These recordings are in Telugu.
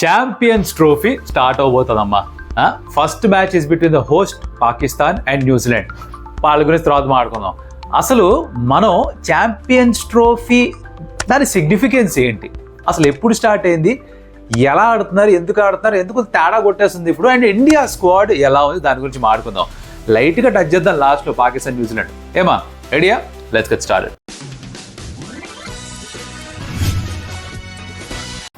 ఛాంపియన్స్ ట్రోఫీ స్టార్ట్ అవబోతుందమ్మా. First match is between the host Pakistan and New Zealand. వాళ్ళ గురించి తర్వాత మాట్లాడుకుందాం. అసలు మనం ఛాంపియన్స్ ట్రోఫీ దాని సిగ్నిఫికెన్స్ ఏంటి, అసలు ఎప్పుడు స్టార్ట్ అయింది, ఎలా ఆడుతున్నారు, ఎందుకు తేడా కొట్టేస్తుంది ఇప్పుడు, అండ్ ఇండియా స్క్వాడ్ ఎలా ఉంది, దాని గురించి మాట్లాడుకుందాం. లైట్గా టచ్ చేద్దాం లాస్ట్లో పాకిస్తాన్ న్యూజిలాండ్. ఏమా రెడీయా? Let's get started.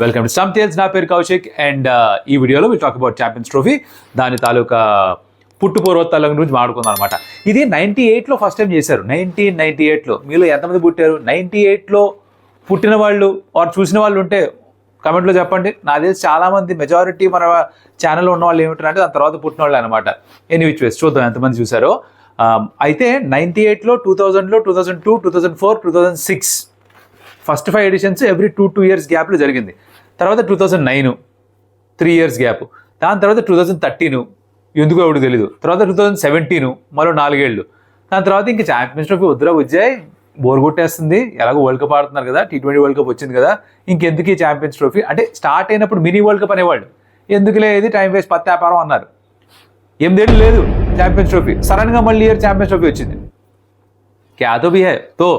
Welcome to some tales. నా పేరు కౌశిక్ అండ్ ఈ వీడియోలో will talk about champions trophy, దాని తాలూకా పుట్టుపూర్వోత్తరాల గురించి మాట్లాడుకుందాం అనమాట. ఇది 98లో ఫస్ట్ టైం చేశారు. 1998లో మీలో ఎంతమంది పుట్టారు? 98లో పుట్టిన వాళ్ళు ఆర్ చూసిన వాళ్ళు ఉంటే కమెంట్లో చెప్పండి. నాకు తెలిసి చాలామంది మెజారిటీ మన ఛానల్లో ఉన్న వాళ్ళు ఏమిటంటే దాని తర్వాత పుట్టిన వాళ్ళు అనమాట. ఎనీ విచ్ వేస్ చూద్దాం ఎంతమంది చూసారో. అయితే 98లో, 2000లో, 2002, 2004, 2006 ఫస్ట్ 5 ఎడిషన్స్ ఎవ్రీ 2 years గ్యాప్లో జరిగింది. తర్వాత 2009 3 years గ్యాప్. దాని తర్వాత 2013 ఎందుకో ఎవరికి తెలీదు. తర్వాత 2017 మరో 4 ఏళ్ళు. దాని తర్వాత ఇంకా ఛాంపియన్స్ ట్రోఫీ వద్దురా ఉజ్జాయ్, బోర్ కొట్టేస్తుంది, ఎలాగో వరల్డ్ కప్ ఆడుతున్నారు కదా, T20 వరల్డ్ కప్ వచ్చింది కదా, ఇంకెందుకు ఈ ఛాంపియన్స్ ట్రోఫీ అంటే స్టార్ట్ అయినప్పుడు మినీ వరల్డ్ కప్ అనేవాళ్ళు. ఎందుకులే ఇది టైం వేస్ట్, పత్తి వ్యాపారం అన్నారు. 8 ఏళ్ళు లేదు ఛాంపియన్స్ ట్రోఫీ, సడన్గా మళ్ళీ ఇయర్ ఛాంపియన్స్ ట్రోఫీ వచ్చింది. క్యాతో బి హై తో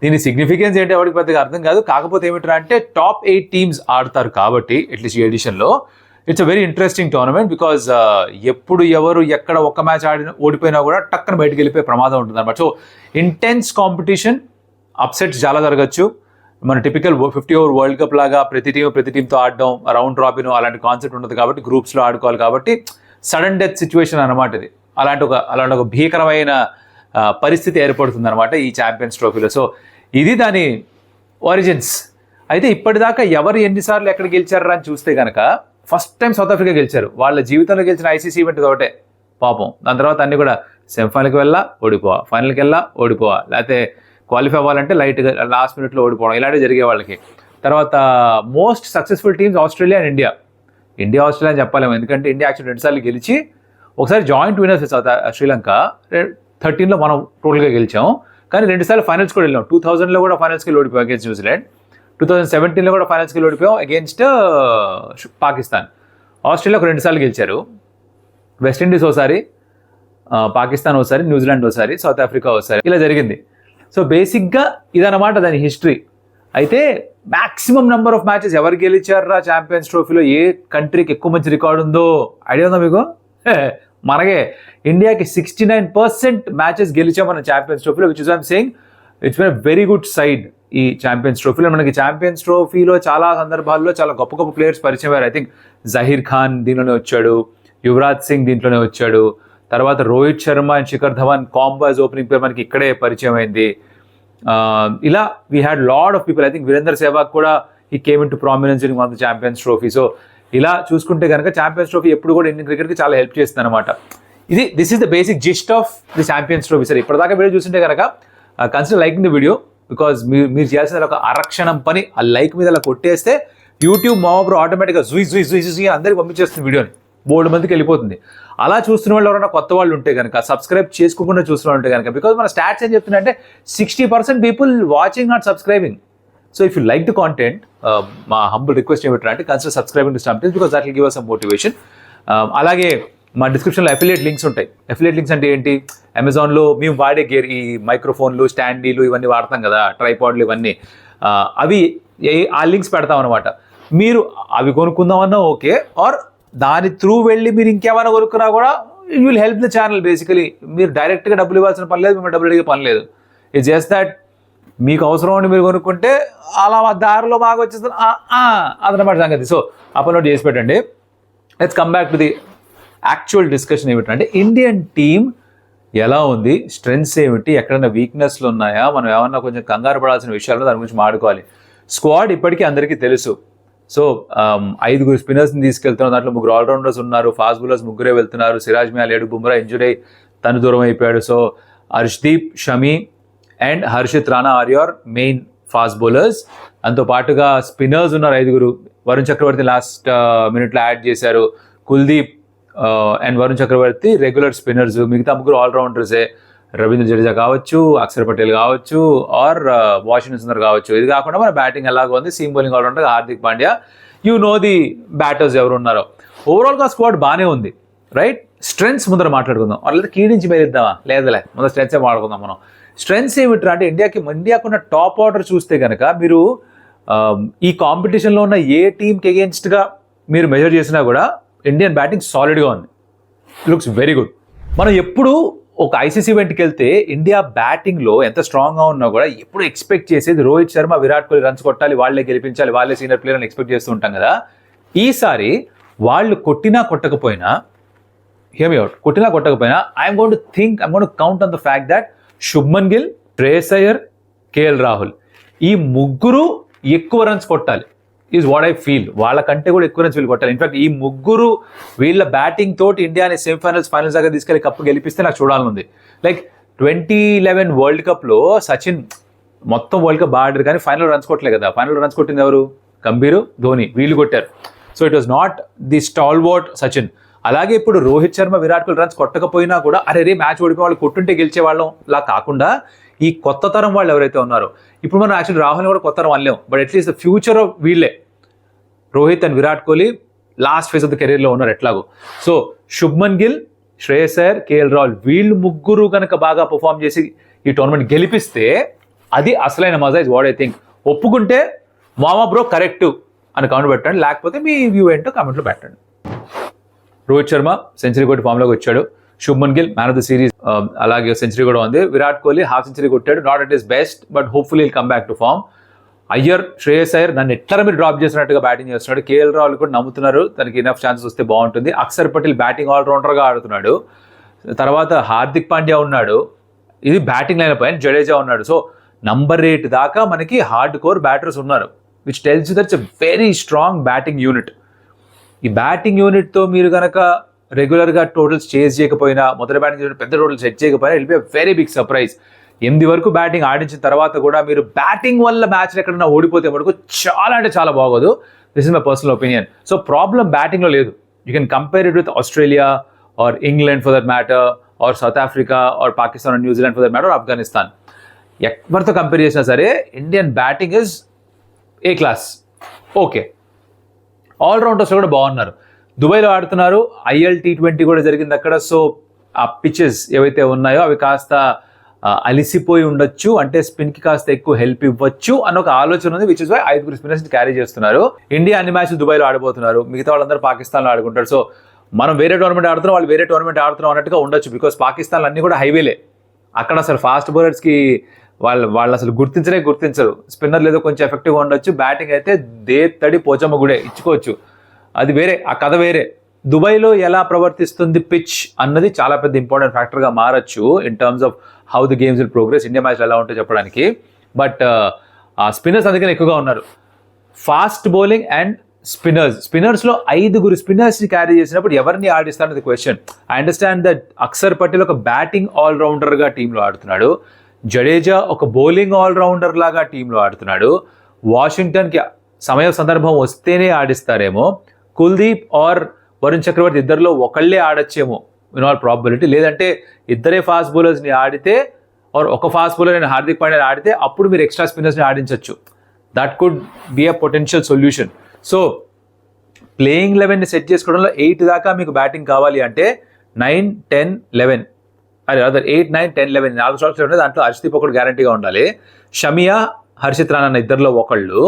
దీని సిగ్నిఫికెన్స్ ఏంటి ఎవరికి పెద్దగా అర్థం కాదు. కాకపోతే ఏమిటంటే అంటే టాప్ 8 teams ఆడతారు కాబట్టి అట్లీస్ట్ ఈ ఎడిషన్లో it's a very interesting tournament. Because ఎప్పుడు ఎవరు ఎక్కడ ఒక్క మ్యాచ్ ఓడిపోయినా కూడా టక్కన బయటకు వెళ్ళిపోయే ప్రమాదం ఉంటుంది అనమాట. సో ఇంటెన్స్ కాంపిటీషన్, అప్సెట్స్ చాలా జరగచ్చు. మన టిపికల్ 50 over వరల్డ్ కప్ లాగా ప్రతి టీంతో ఆడడం, రౌండ్ రాబిన్ అలాంటి కాన్సెప్ట్ ఉంటుంది కాబట్టి గ్రూప్స్లో ఆడుకోవాలి కాబట్టి సడన్ డెత్ సిచ్యువేషన్ అనమాట ఇది. అలాంటి ఒక భీకరమైన పరిస్థితి ఏర్పడుతుంది అనమాట ఈ ఛాంపియన్స్ ట్రోఫీలో. సో ఇది దాని ఒరిజిన్స్. అయితే ఇప్పటిదాకా ఎవరు ఎన్నిసార్లు ఎక్కడ గెలిచారా అని చూస్తే కనుక ఫస్ట్ టైం సౌత్ ఆఫ్రికా గెలిచారు. వాళ్ళ జీవితంలో గెలిచిన ఐసీసీ ఈవెంట్ ఒకటే పాపం. దాని తర్వాత అన్ని కూడా సెమీఫైనల్కి వెళ్ళా ఓడిపోవా, ఫైనల్కి వెళ్ళా ఓడిపోవా, లేకపోతే క్వాలిఫై అవ్వాలంటే లైట్గా లాస్ట్ మినిట్లో ఓడిపోవడం, ఇలాంటివి జరిగే వాళ్ళకి. తర్వాత most successful teams Australia and India Australia అని చెప్పలేము, ఎందుకంటే ఇండియా యాక్చువల్ 2 సార్లు గెలిచి ఒకసారి జాయింట్ విన్నర్స్ శ్రీలంక. 13లో మనం టోటల్గా గెలిచాం, కానీ 2 సార్లు ఫైనల్స్ కూడా వెళ్ళాం. 2000లో కూడా ఫైనల్స్కి వెళ్ళి ఓడిపోయాం అగేన్స్ట్ న్యూజిలాండ్. 2017లో కూడా ఫైనల్స్కి వెళ్ళి ఓడిపోయాం అగేన్స్ట్ పాకిస్తాన్. ఆస్ట్రేలియా ఒక 2 సార్లు గెలిచారు. వెస్టిండీస్ ఒకసారి, పాకిస్తాన్ ఒకసారి, న్యూజిలాండ్ ఒకసారి, సౌత్ ఆఫ్రికా ఒకసారి, ఇలా జరిగింది. సో బేసిక్గా ఇదన్నమాట దాని హిస్టరీ. అయితే మ్యాక్సిమం నెంబర్ ఆఫ్ మ్యాచెస్ ఎవరు గెలిచారా ఛాంపియన్స్ ట్రోఫీలో, ఏ కంట్రీకి ఎక్కువ మంచి రికార్డు ఉందో ఐడియా ఉందా మీకు? మనకే ఇండియాకి 69% మ్యాచెస్ గెలిచాం మన ఛాంపియన్స్ ట్రోఫీలో, which is I'm saying it's been a very good side ఈ ఛాంపియన్స్ ట్రోఫీలో. మనకి ఛాంపియన్స్ ట్రోఫీలో చాలా సందర్భాల్లో చాలా గొప్ప గొప్ప ప్లేయర్స్ పరిచయం అయ్యారు. ఐ థింక్ జహీర్ ఖాన్ దీంట్లోనే వచ్చాడు, యువరాజ్ సింగ్ దీంట్లోనే వచ్చాడు, తర్వాత Rohit Sharma and Shikhar Dhawan combo as opening player మనకి ఇక్కడే పరిచయం అయింది. ఇలా we had lot of people. I think Virender Sehwag కూడా ఈ came in to prominence in one the champions trophy. So ఇలా చూసుకుంటే కనుక ఛాంపియన్స్ ట్రోఫీ ఎప్పుడు కూడా ఇండియన్ క్రికెట్కి చాలా హెల్ప్ చేస్తుంది అనమాట. This is the basic gist of the champions trophy. సరే, ఇప్పటిదాకా వీడియో చూస్తుంటే కనుక consider liking the video, because మీరు చేయాల్సిన ఒక అరక్షణం పని ఆ లైక్ మీద అలా కొట్టేస్తే యూట్యూబ్ మామూలు ఆటోమేటిక్గా జుయి అందరికి పంపించేస్తుంది వీడియోని, బోల్డ్ మందికి వెళ్ళిపోతుంది. అలా చూస్తున్న వాళ్ళు ఎవరైనా కొత్త వాళ్ళు ఉంటే కనుక, సబ్స్క్రైబ్ చేసుకోకుండా చూస్తున్న వాళ్ళు ఉంటే కనుక, బికాజ్ మన స్టాట్స్ ఏం చెప్తున్నాయంటే 60% people watching not subscribing. So if you like the content, మా హంబుల్ రిక్వెస్ట్ ఏమిటంటే consider subscribing to some times, because that will give us some motivation. అలాగే మా డిస్క్రిప్షన్లో అఫిలియేట్ లింక్స్ ఉంటాయి. అఫిలియేట్ లింక్స్ అంటే ఏంటి? అమెజాన్లో మేము వాడే గేర్, ఈ మైక్రోఫోన్లు, స్టాండీలు ఇవన్నీ వాడతాం కదా, ట్రైపాడ్లు ఇవన్నీ, అవి ఆ లింక్స్ పెడతాం అనమాట. మీరు అవి కొనుక్కుందామన్నా ఓకే, ఆర్ దాని త్రూ వెళ్ళి మీరు ఇంకేమైనా కొనుక్కున్నా కూడా you will help the channel. Basically మీరు డైరెక్ట్గా డబ్బులు ఇవ్వాల్సిన పని లేదు, మేము డబ్బులు అడిగే పని లేదు. ఇట్స్ జస్ట్ దట్ మీకు అవసరం ఉండి మీరు కొనుక్కుంటే అలా దారిలో బాగా వచ్చేస్తుంది అదనమాట సంగతి. సో అప్లోడ్ చేసి పెట్టండి. Let's come back to the actual discussion. ఏమిటంటే ఇండియన్ టీమ్ ఎలా ఉంది, స్ట్రెంగ్స్ ఏమిటి, ఎక్కడైనా వీక్నెస్లు ఉన్నాయా, మనం ఏమన్నా కొంచెం కంగారు పడాల్సిన విషయాలు దాని గురించి మాట్లాడుకోవాలి. స్క్వాడ్ ఇప్పటికీ అందరికీ తెలుసు. సో 5 స్పిన్నర్స్ని తీసుకెళ్తున్నారు, దాంట్లో 3 ఆల్రౌండర్స్ ఉన్నారు, ఫాస్ట్ బౌలర్స్ 3 వెళ్తున్నారు, సిరాజ్ మియా లేడు, బుమ్రా ఇంజురీ తను దూరం అయిపోయాడు. So Harshdeep, Shami and Harshit Rana are your main fast bowlers. దాంతో పాటుగా స్పిన్నర్స్ ఉన్నారు 5. వరుణ్ చక్రవర్తి లాస్ట్ మినిట్లో యాడ్ చేశారు, Kuldeep and Varun Chakravarthy regular spinners, మిగతా 3 ఆల్రౌండర్సే. రవీంద్ర జడేజా కావచ్చు, అక్షర్ పటేల్ కావచ్చు, ఆర్ వాషింగ్టన్ సుందర్ కావచ్చు. ఇది కాకుండా మన బ్యాటింగ్ ఎలాగో ఉంది, seam bowling allrounder Hardik Pandya. You know the batters ఎవరు ఉన్నారో. ఓవరాల్గా స్క్వాడ్ బాగానే ఉంది, రైట్? స్ట్రెంగ్స్ ముందర మాట్లాడుకుందాం, లేదా కీ నుంచి బయలుద్దామా? లేదులే, ముందర స్ట్రెంగ్సే మాట్లాడుకుందాం మనం. స్ట్రెంగ్స్ ఏమిట్రా అంటే ఇండియాకున్న టాప్ ఆర్డర్ చూస్తే కనుక మీరు ఈ కాంపిటీషన్లో ఉన్న ఏ టీంకి అగేన్స్ట్గా మీరు మెజర్ చేసినా కూడా ఇండియన్ బ్యాటింగ్ సాలిడ్గా ఉంది, లుక్స్ వెరీ గుడ్. మనం ఎప్పుడు ఒక ఐసీసీ ఈవెంట్కి వెళ్తే ఇండియా బ్యాటింగ్లో ఎంత స్ట్రాంగ్గా ఉన్నా కూడా ఎప్పుడు ఎక్స్పెక్ట్ చేసేది రోహిత్ శర్మ, విరాట్ కోహ్లీ రన్స్ కొట్టాలి, వాళ్ళే గెలిపించాలి, వాళ్ళే సీనియర్ ప్లేయర్ అని ఎక్స్పెక్ట్ చేస్తూ ఉంటాం కదా. ఈసారి వాళ్ళు కొట్టినా కొట్టకపోయినా, హియర్ మీ అవుట్, కొట్టినా కొట్టకపోయినా I'm going to count on the fact that Shubman Gill, Shreyas Iyer, KL Rahul ఈ ముగ్గురు ఎక్కువ రన్స్ కొట్టాలి ఈజ్ వాట్ ఐ ఫీల్. వాళ్ళకంటే కూడా ఎక్కువ రన్స్ వీళ్ళు కొట్టాలి. ఇన్ఫాక్ట్ ఈ ముగ్గురు వీళ్ళ బ్యాటింగ్ తోటి ఇండియాని సెమీఫైనల్స్, ఫైనల్స్ దగ్గర తీసుకెళ్ళి కప్పు గెలిపిస్తే నాకు చూడాలనుంది. లైక్ 2011 వరల్డ్ కప్లో సచిన్ మొత్తం వరల్డ్ కప్ బాగా ఆడారు కానీ ఫైనల్ రన్స్ కొట్టలే కదా. ఫైనల్ రన్స్ కొట్టింది ఎవరు? గంభీర్, ధోని, వీళ్ళు కొట్టారు. So it was not the stalwart Sachin. అలాగే ఇప్పుడు రోహిత్ శర్మ, విరాట్ కోహ్లీ రన్స్ కొట్టకపోయినా కూడా అరే మ్యాచ్ ఓడిపోయి వాళ్ళు కొట్టుంటే గెలిచేవాళ్ళం లా కాకుండా ఈ కొత్త తరం వాళ్ళు ఎవరైతే ఉన్నారో, ఇప్పుడు మనం యాక్చువల్లీ రాహుల్ని కూడా కొత్త తరం అనలేము, but at least the future of వీళ్ళే Rohit and Virat Kohli last phase of the కెరీర్లో ఉన్నారు ఎట్లాగో. సో శుభ్మన్ గిల్, శ్రేయస్ అయ్యర్, కేఎల్ రాహుల్ వీళ్ళు ముగ్గురు కనుక బాగా పర్ఫామ్ చేసి ఈ టోర్నమెంట్ గెలిపిస్తే అది అసలైన మజా ఇస్ వాట్ ఐ థింక్. ఒప్పుకుంటే మామా బ్రో కరెక్ట్ అని కామెంట్ పెట్టండి, లేకపోతే మీ వ్యూ ఏంటో కామెంట్లో పెట్టండి. రోహిత్ శర్మ సెంచరీ కొట్టి ఫామ్లోకి వచ్చాడు. Shubman Gill man of the series, అలాగే సెంచరీ కూడా ఉంది. విరాట్ కోహ్లీ హాఫ్ సెంచరీ కొట్టాడు, not at is best but hopefully will come back to form. Iyer, Shreyas Iyer నన్ను ఎట్లా మీరు డ్రాప్ చేసినట్టుగా బ్యాటింగ్ చేస్తున్నాడు. కేఎల్ రాహుల్ కూడా నమ్ముతున్నారు తనకి ఇనఫ్ ఛాన్సెస్ వస్తే బాగుంటుంది. అక్షర్ పటేల్ బ్యాటింగ్ ఆల్రౌండర్గా ఆడుతున్నాడు. తర్వాత హార్దిక్ పాండ్యా ఉన్నాడు, ఇది బ్యాటింగ్ లైన్ పైన జడేజా ఉన్నాడు. సో నంబర్ 8 దాకా మనకి హార్డ్ కోర్ బ్యాటర్స్ ఉన్నారు, which tells you that's a very strong batting unit. ఈ బ్యాటింగ్ యూనిట్తో మీరు కనుక రెగ్యులర్గా టోటల్స్ చేజ్ చేయకపోయినా, మొదటి బ్యాటింగ్ యూనిట్ పెద్ద టోటల్ సెట్ చేయకపోయినా it be very big surprise. 8 వరకు బ్యాటింగ్ ఆడించిన తర్వాత కూడా మీరు బ్యాటింగ్ వల్ల మ్యాచ్లు ఎక్కడన్నా ఓడిపోతే మటుకు చాలా అంటే చాలా బాగోదు. This is my personal opinion. So problem బ్యాటింగ్లో లేదు. You can compare it with Australia or England for that matter, or South Africa or Pakistan or New Zealand for that matter, Afghanistan. ఎవరితో కంపేర్ చేసినా సరే Indian batting is A class. Okay, all rounders కూడా బాగున్నారు. దుబాయ్లో ఆడుతున్నారు, IL T20 కూడా జరిగింది అక్కడ. సో ఆ పిచెస్ ఏవైతే ఉన్నాయో అవి కాస్త అలిసిపోయి ఉండొచ్చు, అంటే స్పిన్కి కాస్త ఎక్కువ హెల్ప్ ఇవ్వచ్చు అన్న ఒక ఆలోచన ఉంది, విచ్ ఇస్ వై 5 స్పిన్నర్స్ని క్యారీ చేస్తున్నారు. ఇండియా అన్ని మ్యాచ్లు దుబాయ్లో ఆడబోతున్నారు, మిగతా వాళ్ళందరూ పాకిస్తాన్లో ఆడుకుంటారు. సో మనం వేరే టోర్నమెంట్ ఆడుతున్నాం, వాళ్ళు వేరే టోర్నమెంట్ ఆడుతున్నాం అన్నట్టుగా ఉండొచ్చు. బికాస్ పాకిస్తాన్లో అన్నీ కూడా హైవేలే, అక్కడ అసలు ఫాస్ట్ బౌలర్స్కి వాళ్ళు అసలు గుర్తించరు. స్పిన్నర్లు ఏదో కొంచెం ఎఫెక్టివ్గా ఉండొచ్చు, బ్యాటింగ్ అయితే తడి పోచమ్మ గుడే ఇచ్చుకోవచ్చు, అది వేరే, ఆ కథ వేరే. దుబాయ్లో ఎలా ప్రవర్తిస్తుంది పిచ్ అన్నది చాలా పెద్ద ఇంపార్టెంట్ ఫ్యాక్టర్గా మారచ్చు in terms of how the games will progress. India మ్యాచ్లు ఎలా ఉంటాయో చెప్పడానికి. బట్ స్పిన్నర్స్ అందుకని ఎక్కువగా ఉన్నారు. ఫాస్ట్ బౌలింగ్ అండ్ స్పిన్నర్స్లో 5 స్పిన్నర్స్ని క్యారీ చేసినప్పుడు ఎవరిని ఆడిస్తారన్నది question. I understand that Axar Patel ఒక బ్యాటింగ్ ఆల్రౌండర్గా టీంలో ఆడుతున్నాడు, జడేజా ఒక బౌలింగ్ ఆల్రౌండర్ లాగా టీంలో ఆడుతున్నాడు. వాషింగ్టన్కి సమయ సందర్భం వస్తేనే ఆడిస్తారేమో. కుల్దీప్ ఆర్ వరుణ్ చక్రవర్తి ఇద్దరిలో ఒకళ్ళే ఆడచ్చేమో ఇన్ ఆల్ ప్రాబిలిటీ. లేదంటే ఇద్దరే ఫాస్ట్ బౌలర్స్ని ఆడితే, ఆర్ ఒక ఫాస్ట్ బౌలర్ అయిన హార్దిక్ పాండ్యాని ఆడితే అప్పుడు మీరు ఎక్స్ట్రా స్పిన్నర్స్ని ఆడించవచ్చు. That could be a potential solution. So playing 11ని సెట్ చేసుకోవడంలో 8 దాకా మీకు బ్యాటింగ్ కావాలి అంటే 9, 10, 11 అదర్ 8, 9, 10, 11 4 స్లాట్స్ ఉంటే దాంట్లో హర్షదీప్ ఒకటి గ్యారంటీగా ఉండాలి. షమియా, హర్షిత్ రాణా అన్న ఇద్దరిలో ఒకళ్ళు,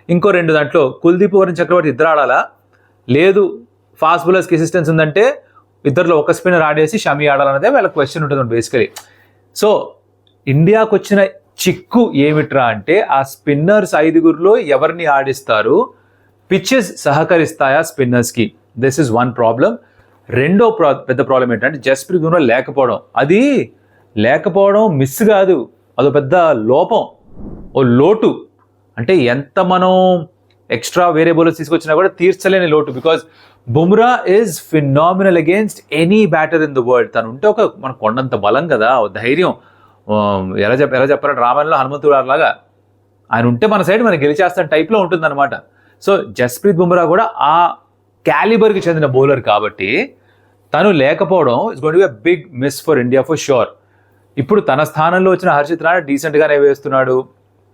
ఇంకో 2 దాంట్లో కుల్దీప్, వరుణ్ చక్రవర్తి ఇద్దరు ఆడాలా, లేదు ఫాస్ట్ బౌలర్స్కి అసిస్టెన్స్ ఉందంటే ఇద్దరిలో ఒక స్పిన్నర్ ఆడేసి షమి ఆడాలన్నదే వాళ్ళ క్వశ్చన్ ఉంటుంది బేసికలీ. సో ఇండియాకు వచ్చిన చిక్కు ఏమిట్రా అంటే ఆ స్పిన్నర్స్ 5 ఎవరిని ఆడిస్తారు, పిచ్చెస్ సహకరిస్తాయా స్పిన్నర్స్కి, దిస్ ఇస్ వన్ ప్రాబ్లం. రెండో పెద్ద ప్రాబ్లం ఏంటంటే జస్ప్రీత్ బుమ్రా లేకపోవడం మిస్ కాదు, అదో పెద్ద లోపం, ఓ లోటు. అంటే ఎంత మనం ఎక్స్ట్రా వేరే బౌలర్స్ తీసుకొచ్చినా కూడా తీర్చలేని లోటు. Because Bumrah is phenomenal against any batter in the world. తను ఉంటే ఒక మన కొండంత బలం కదా, ధైర్యం. ఎలా చెప్పారంటే రామాయణంలో హనుమంతుడు లాగా ఆయన ఉంటే మన సైడ్ మనం గెలిచేస్తాను టైప్లో ఉంటుందన్నమాట. సో జస్ప్రీత్ బుమ్రా కూడా ఆ క్యాలిబర్కి చెందిన బౌలర్ కాబట్టి తను లేకపోవడం it's going to be a big miss for India for sure. ఇప్పుడు తన స్థానంలో వచ్చిన హర్షిత్ రాణా డీసెంట్గానే వేస్తున్నాడు,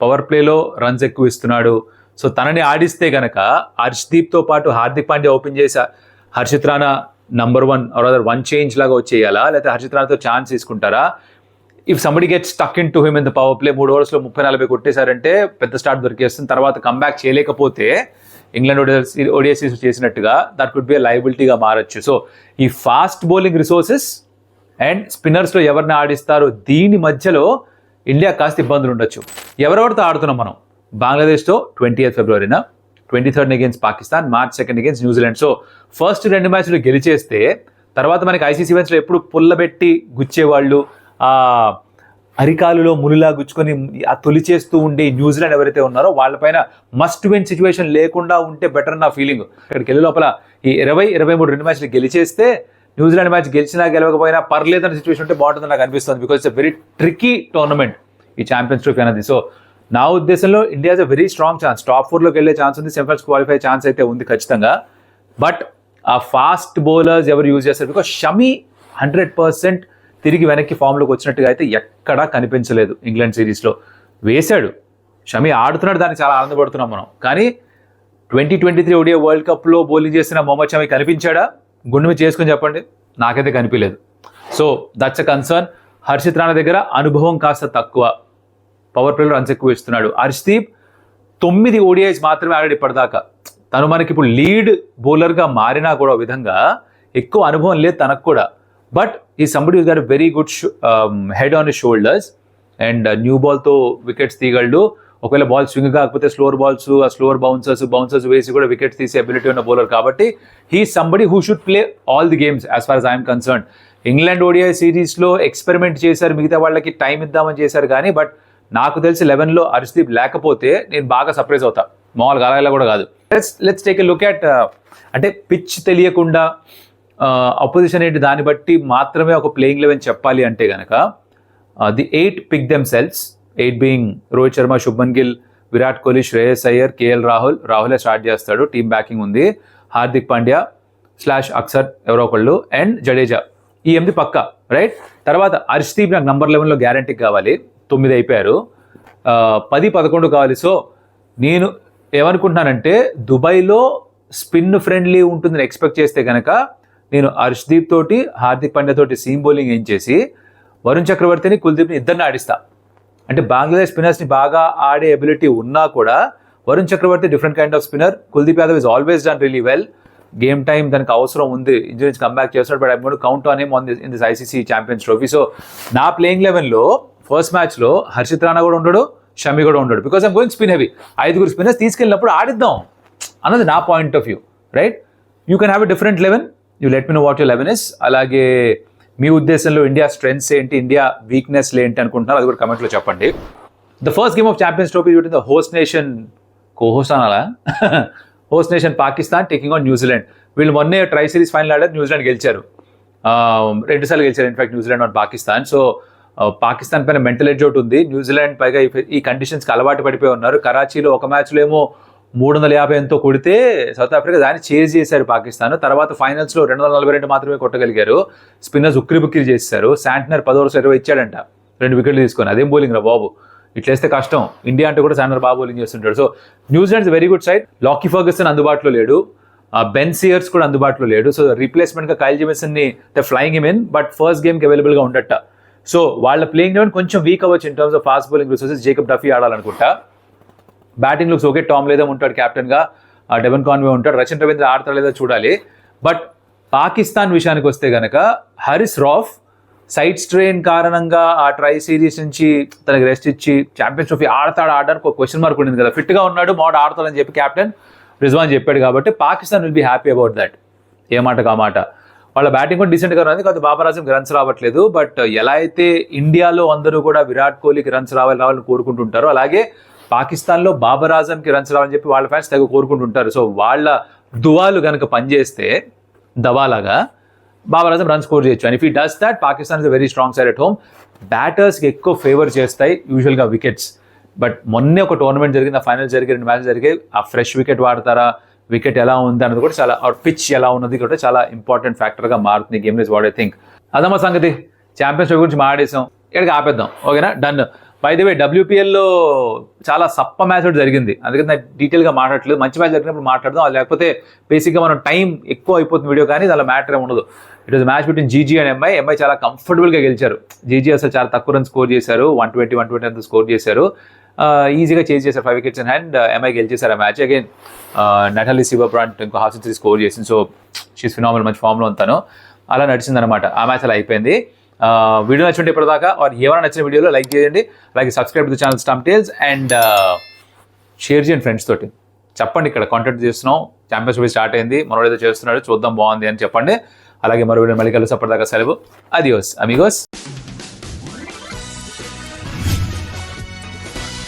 పవర్ ప్లేలో రన్స్ ఎక్కువ ఇస్తున్నాడు. సో తనని ఆడిస్తే గనక హర్షదీప్తో పాటు హార్దిక్ పాండ్యా ఓపెన్ చేసి Harshit Rana number 1 or other 1 change లాగా వచ్చేయాలా, లేకపోతే హర్షిత్ రాణాతో ఛాన్స్ తీసుకుంటారా? If somebody get stuck in to him in the power play 3 ఓవర్స్లో 30-40 కొట్టేశారంటే పెద్ద స్టార్ట్ దొరికేస్తుంది. తర్వాత కంబ్యాక్ చేయలేకపోతే ఇంగ్లాండ్ ఓడిఐ సిరీస్ చేసినట్టుగా దట్ కుడ్ బి లయబిలిటీగా మారచ్చు. సో ఈ ఫాస్ట్ బౌలింగ్ రిసోర్సెస్ అండ్ స్పిన్నర్స్లో ఎవరిని ఆడిస్తారో దీని మధ్యలో ఇండియా కాస్త ఇబ్బందులు ఉండొచ్చు. ఎవరెవరితో ఆడుతున్నాం మనం? బంగ్లాదేశ్తో 20th ఫిబ్రవరిన, 23rd against Pakistan, March 2 against New Zealand. So first 2 మ్యాచ్లు గెలిచేస్తే తర్వాత మనకి ఐసీసీ ఈవెంట్స్లో ఎప్పుడు పుల్లబెట్టి గుచ్చేవాళ్ళు, ఆ అరికాలులో మునిలా గుచ్చుకొని ఆ తొలిచేస్తూ ఉండే న్యూజిలాండ్ ఎవరైతే ఉన్నారో వాళ్ళపైన మస్ట్ విన్ సిచ్యువేషన్ లేకుండా ఉంటే బెటర్ నా ఫీలింగ్. ఇక్కడికి వెళ్ళే లోపల ఈ 20-23 2 మ్యాచ్లు గెలిచేస్తే న్యూజిలాండ్ మ్యాచ్ గెలిచినా గెలవకపోయినా పర్లేదన్న సిచ్యువేషన్ ఉంటే బాగుంటుందని నాకు అనిపిస్తుంది. Because it's very tricky tournament ఈ ఛాంపియన్స్ ట్రోఫీ అనేది. సో నా ఉద్దేశంలో India is a very strong chance, top 4లోకి వెళ్ళే ఛాన్స్ ఉంది, సెమీఫైనల్స్ క్వాలిఫై ఛాన్స్ అయితే ఉంది ఖచ్చితంగా. బట్ ఆ ఫాస్ట్ బౌలర్స్ ఎవరు యూజ్ చేస్తారు? బికాస్ షమి 100% తిరిగి వెనక్కి ఫామ్లోకి వచ్చినట్టుగా అయితే ఎక్కడా కనిపించలేదు ఇంగ్లాండ్ సిరీస్లో. వేశాడు షమి, ఆడుతున్నాడు, దానికి చాలా ఆనందపడుతున్నాం మనం. కానీ 2023 ఓడిఐ వరల్డ్ కప్లో బౌలింగ్ చేసిన మొహమ్మద్ షమి కనిపించాడా? గుండె మీద చేసుకొని చెప్పండి, నాకైతే కనిపించలేదు. So that's a concern. Harshit Rana దగ్గర అనుభవం కాస్త తక్కువ, పవర్ ప్లేలో రన్స్ ఎక్కువ ఇస్తున్నాడు. హర్షదీప్ 9 ఓడిఐస్ మాత్రమే ఆడాడు ఇప్పటిదాకా. తను మనకి ఇప్పుడు లీడ్ బౌలర్గా మారినా కూడా విధంగా ఎక్కువ అనుభవం లేదు తనకు కూడా. బట్ ఈ సంబడి గారు very good head on his shoulders and new బాల్తో వికెట్స్ తీయగలడు. ఒకవేళ బాల్ స్వింగ్ కాకపోతే స్లోవర్ బాల్స్, ఆ స్లోవర్ బౌన్సర్స్ వేసి కూడా వికెట్స్ తీసే అబిలిటీ ఉన్న బౌలర్ కాబట్టి he somebody who should play all the games as far as I'm concerned. England ODI సిరీస్లో ఎక్స్పెరిమెంట్ చేశారు, మిగతా వాళ్ళకి టైం ఇద్దామని చేశారు కానీ బట్ నాకు తెలిసి 11లో హర్షదీప్ లేకపోతే నేను బాగా సర్ప్రైజ్ అవుతా, మామూలుగా అలా కూడా కాదు. Let's take a look at, అంటే పిచ్ తెలియకుండా అపోజిషన్ ఏంటి దాన్ని బట్టి మాత్రమే ఒక ప్లేయింగ్ 11 చెప్పాలి అంటే కనుక the 8 pick themselves, 8 being Rohit Sharma, Shubman Gill, Virat Kohli, Shreyas Iyer, KL రాహులే స్టార్ట్ చేస్తాడు, టీమ్ బ్యాకింగ్ ఉంది, హార్దిక్ పాండ్యా / అక్సర్ ఎవరో ఒకళ్ళు అండ్ జడేజా. ఈ 8 పక్క రైట్. తర్వాత హర్షదీప్ నాకు నంబర్ 11లో గ్యారంటీ కావాలి, 9 అయిపోయారు, 10-11 కావాలి. సో నేను ఏమనుకుంటున్నానంటే దుబాయ్లో స్పిన్ ఫ్రెండ్లీ ఉంటుందని ఎక్స్పెక్ట్ చేస్తే కనుక నేను హర్షదీప్ తోటి హార్దిక్ పాండ్యా తోటి సీమ్ బౌలింగ్ ఏం చేసి వరుణ్ చక్రవర్తిని, కుల్దీప్ని ఇద్దరిని ఆడిస్తా. అంటే బంగ్లాదేశ్ స్పిన్నర్స్ని బాగా ఆడే ఎబిలిటీ ఉన్నా కూడా Varun Chakravarthy different kind of spinner, Kuldeep Yadav is always done really well. Game time దానికి అవసరం ఉంది, ఇంజరీ నుంచి కంబ్యాక్ చేస్తాడు, but I going to count on him in this ICC champions trophy. So నా ప్లేయింగ్ 11లో ఫస్ట్ మ్యాచ్లో హర్షిత్ రాణా కూడా ఉండడు, షమి కూడా ఉండడు, because I'm going spin heavy. 5 spinners తీసుకెళ్ళినప్పుడు ఆడిద్దాం అన్నది నా point of view right. You can have a different 11, you let me know what your 11 is. అలాగే మీ ఉద్దేశంలో ఇండియా స్ట్రెంగ్స్ ఏంటి, ఇండియా వీక్నెస్లు ఏంటి అనుకుంటున్నారు, అది కూడా కమెంట్లో చెప్పండి. The first game of champions trophy between the host nation, host nation Pakistan taking on New Zealand. వీళ్ళు మొన్నే ట్రై సిరీస్ ఫైనల్ ఆడారు, న్యూజిలాండ్ గెలిచారు, 2 సార్లు గెలిచారు in fact New Zealand on Pakistan. So Pakistan పైన మెంటల్ ఎడ్జ్ అవుట్ ఉంది, న్యూజిలాండ్ పైగా ఈ కండిషన్స్కి అలవాటు పడిపోయి ఉన్నారు. కరాచీలో ఒక మ్యాచ్లో ఏమో 350 ఎంతో కొడితే సౌత్ ఆఫ్రికా దాన్ని చేజ్ చేశారు పాకిస్తాన్. తర్వాత ఫైనల్స్లో 242 మాత్రమే కొట్టగలిగారు. స్పిన్నర్స్ ఉక్కిరి చేశారు. శాంట్నర్ 10 ఓవర్స్ 20 ఇచ్చాడంట, 2 వికెట్లు తీసుకొని. అదేం బౌలింగ్ రా బాబు, ఇట్లేస్తే కష్టం. ఇండియా అంటే కూడా శాంట్నర్ బాగా బౌలింగ్ చేస్తుంటాడు. So New Zealand very good side. Lockie Ferguson అందుబాటులో లేడు, బెన్ సియర్స్ కూడా అందుబాటులో లేడు. సో రీప్లేస్మెంట్గా కైల్ జెమిసన్ని flying him in, but first గేమ్కి అవైలబుల్గా ఉండట. సో వాళ్ళ ప్లేయింగ్ 11 కొంచెం వీక్ అవ్వచ్చు in terms of fast bowling resources. Jacob Duffy ఆడాలనుకుంటా. Batting looks okay, Tom Latham ఉంటాడు కెప్టెన్గా, డెవన్ కాన్వే ఉంటాడు, రచిన్ రవీంద్ర ఆడతాడు లేదా చూడాలి. బట్ పాకిస్తాన్ విషయానికి వస్తే కనుక హారిస్ రౌఫ్ సైడ్ స్ట్రెయిన్ కారణంగా ఆ ట్రై సిరీస్ నుంచి తనకి రెస్ట్ ఇచ్చి ఛాంపియన్స్ ట్రోఫీ ఆడడానికి ఒక క్వశ్చన్ మార్క్ ఉండింది కదా. ఫిట్గా ఉన్నాడు, మోడ్ ఆడతాడని చెప్పి కెప్టెన్ రిజ్వాన్ చెప్పాడు కాబట్టి Pakistan will be happy about that. ఏ మాటకు ఆ మాట. వాళ్ళ బ్యాటింగ్ కూడా డీసెంట్గా ఉంది, కాదు బాబర్ ఆజంకి రన్స్ రావట్లేదు. బట్ ఎలా అయితే ఇండియాలో అందరూ కూడా విరాట్ కోహ్లీకి రన్స్ రావాలని కోరుకుంటుంటారో, అలాగే పాకిస్తాన్లో బాబర్ ఆజంకి రన్స్ రావాలని చెప్పి వాళ్ళ ఫ్యాన్స్ తెగ కోరుకుంటుంటారు. సో వాళ్ళ దువాలు కనుక పనిచేస్తే దవాలాగా బాబర్ ఆజం రన్ స్కోర్ చేయొచ్చు. And if he does that, Pakistan is a very strong side at home. బ్యాటర్స్కి ఎక్కువ ఫేవర్ చేస్తాయి యూజువల్గా వికెట్స్. బట్ మొన్నే ఒక టోర్నమెంట్ జరిగింది, ఆ ఫైనల్ జరిగే 2 మ్యాచ్లు జరిగాయి. ఆ ఫ్రెష్ వికెట్ వాడతారా, వికెట్ ఎలా ఉంది అన్నది కూడా చాలా, పిచ్ ఎలా ఉన్నది కూడా చాలా ఇంపార్టెంట్ ఫ్యాక్టర్గా మారుతుంది game. Is what I think. అదమ్మా సంగతి. ఛాంపియన్స్ ట్రోఫీ గురించి మాట్లాడేసాం, ఇక్కడికి ఆపేద్దాం, ఓకేనా, డన్. బై ది వే WPLలో చాలా సప్ప మ్యాచ్ ఒకటి జరిగింది, అందుకని నాకు డీటెయిల్గా మాట్లాడట్లేదు. మంచి మ్యాచ్ జరిగినప్పుడు మాట్లాడదాం, అది లేకపోతే బేసిక్గా మనం టైం ఎక్కువ అయిపోతుంది వీడియో, కానీ దానిలో మ్యాటర్ ఉండదు. It was match between GG and MI చాలా కంఫర్టబుల్గా గెలిచారు. జీజీ అసలు చాలా తక్కువ రన్ స్కోర్ చేశారు, 120 అంత స్కోర్ చేశారు, ఈజీగా చేజ్ చేశారు, 5 వికెట్స్ ఇన్ హ్యాండ్. ఎంఐ గెలిచేశారు ఆ మ్యాచ్. అగైన్ నటాలీ సిబర్బ్రాంట్ ఇంకో హాఫ్ సెంచరీ స్కోర్ చేసింది. సో షీస్ ఫినామినల్, మంచి ఫామ్లో ఉంటాను. అలా నడిచిందనమాట ఆ మ్యాచ్, అలా అయిపోయింది. వీడియో నచ్చుంటే ఇప్పటిదాకా ఏమైనా నచ్చిన వీడియోలో లైక్ చేయండి, అలాగే subscribe to channel Stump Tales, and share చేయండి ఫ్రెండ్స్ తోటి. చెప్పండి ఇక్కడ కాంటాక్ట్ చేస్తున్నాం, ఛాంపియన్స్ ట్రోఫీ స్టార్ట్ అయింది, మనోడు ఏదో చేస్తున్నాడు, చూద్దాం బాగుంది అని చెప్పండి. అలాగే మరో వీడియో మళ్ళీ కలిసి, అప్పటిదాకా సెలవు. అదియోస్ అమిగోస్.